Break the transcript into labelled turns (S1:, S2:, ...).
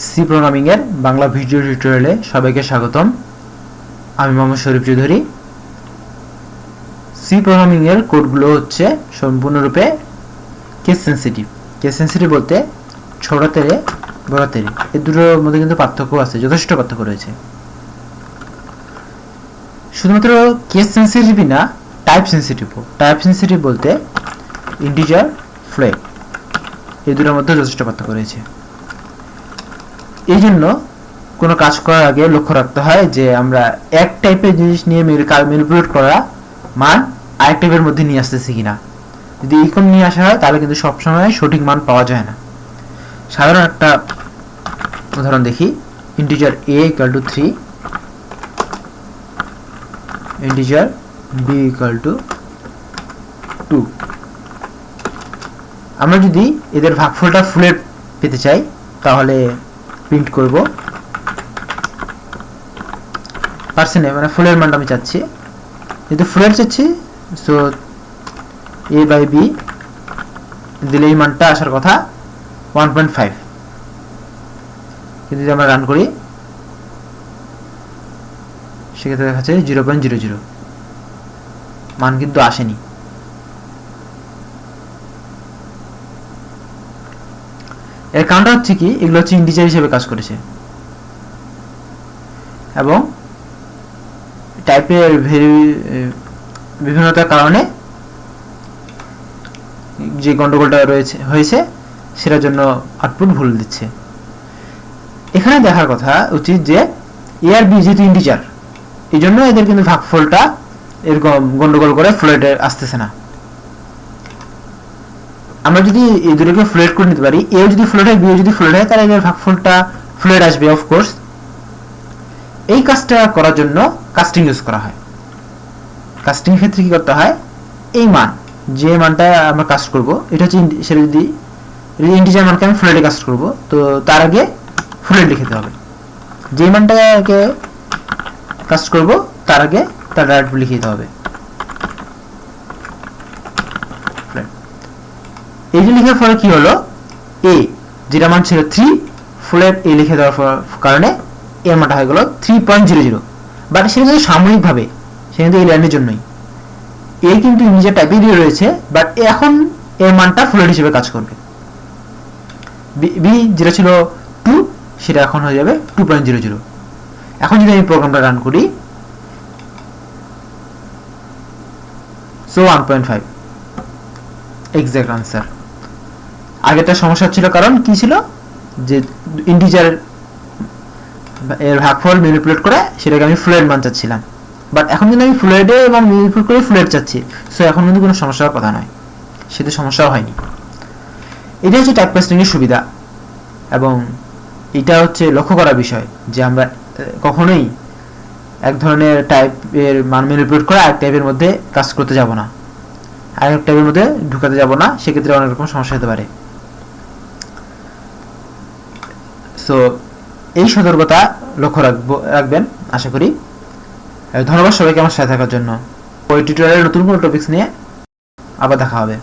S1: C programming এর Bangla video টিউটোরিয়ালে সবাইকে স্বাগতম। আমি মোহাম্মদ শরীফ চৌধুরী। সি প্রোগ্রামিং এর কোডগুলো হচ্ছে সম্পূর্ণরূপে কেস সেন্সিটিভ। কেস সেন্সিটিভ বলতে ছোট তেরে বড় তেরে, এই দুটোর মধ্যে কিন্তু পার্থক্য আছে, যথেষ্ট পার্থক্য রয়েছে। শুধুমাত্র কেস সেন্সিটিভই না, টাইপ সেন্সিটিভও। টাইপ সেন্সিটিভ বলতে ইন্টিজার, ফ্লোট, এই দুটোর মধ্যে যথেষ্ট পার্থক্য রয়েছে। এই জন্য কোনো কাজ করার আগে লক্ষ্য রাখতে হয় যে আমরা এক টাইপের জিনিস নিয়ে ম্যানিপুলেট করা মান আরেক টাইপের মধ্যে নিয়ে আসতেছি কিনা। যদি এইরকম নিয়ে আসা হয় তাহলে কিন্তু সবসময় সঠিক মান পাওয়া যায় না। সাধারণ একটা উদাহরণ দেখি। Integer a equal to 3, integer b equal to 2। আমরা যদি এদের ভাগফলটা ফুলের পেতে চাই তাহলে প্রিন্ট করব পার্সেন্টে, মানে ফুলের মানটা আমি চাচ্ছি, যেহেতু ফুলের চাচ্ছি সো a বাই b দিলে এই মানটা আসার কথা 1.5। কিন্তু যদি আমরা রান করি সেক্ষেত্রে দেখা যাচ্ছে 0.00, মান কিন্তু আসেনি। এর কারণটা হচ্ছে কি, এগুলো হচ্ছে ইন্টিজার হিসেবে কাজ করেছে এবং টাইপের বিভিন্নতার কারণে যে গন্ডগোলটা হয়েছে সেটার জন্য আউটপুট ভুল দিচ্ছে। এখানে দেখার কথা উচিত যে এ আর বি যেহেতু ইন্টিজার, এই জন্য এদের কিন্তু ভাগফলটা এরকম গন্ডগোল করে ফ্লোটে আসতেছে না। আমরা যদি এই দুটোকে ফ্লোট করে নিতে পারি, এও যদি ফ্লোট হয় বিও যদি ফ্লোট হয়, তাহলে এর ভাগফলটা ফ্লোট আসবে অফকোর্স। এই কাজটা করার জন্য কাস্টিং ইউজ করা হয়। কাস্টিং এর ক্ষেত্রে কি করতে হয়, এই মান যে মানটা আমরা কাস্ট করব, এটা হচ্ছে সেটা যদি ইন্টিজার মানকে আমি ফ্লোটে কাস্ট করব, তো তার আগে ফ্লোট লিখে দিতে হবে। যে মানটাকে কাস্ট করব তার আগে তার ডাইরেক্ট লিখে দিতে হবে। এই যে লিখার ফলে কি হলো, a যেটা মান ছিল 3, ফ্লোট a লিখে দেওয়ার কারণে এর মানটা হয়ে গেল 3.00। বাট সেটা কিন্তু সাময়িকভাবে, সেটা কিন্তু এই লাইনের জন্যই। a কিন্তু ইন্টিজার টাইপের রয়েছে, বাট এখন এর মানটা ফ্লোট হিসেবে কাজ করবে। b যেটা ছিল 2, সেটা এখন হয়ে যাবে 2.00। এখন যদি আমি প্রোগ্রামটা রান করি, সো 1.5 এক্সাক্ট আনসার। আগেরটা সমস্যা ছিল, কারণ কি ছিল যে ইন্টিজার এর ভাগফল ম্যানিপুলেট করে সেটাকে আমি ফ্লোট মান চাচ্ছিলাম, বাট এখন কিন্তু আমি ফ্লোটে এবং ম্যানিপুলেট করে ফ্লোট চাচ্ছি, সো এখন কিন্তু কোনো সমস্যার কথা নয়, সেটা সমস্যাও হয়নি। এটা হচ্ছে টাইপ কাস্টিং এর সুবিধা এবং এটা হচ্ছে লক্ষ্য করার বিষয় যে আমরা কখনোই এক ধরনের টাইপের মান ম্যানিপুলেট করে আরেক টাইপের মধ্যে কাজ করতে যাব না, আরেক টাইপের মধ্যে ঢুকাতে যাব না, সেক্ষেত্রে অনেক রকম সমস্যা হতে পারে। সো এই সতর্কতা লক্ষ্য রাখবেন আশা করি। ধন্যবাদ সবাইকে আমার সাথে থাকার জন্য। ওই টিউটোরিয়ালের নতুন কোনো টপিকস নিয়ে আবার দেখা হবে।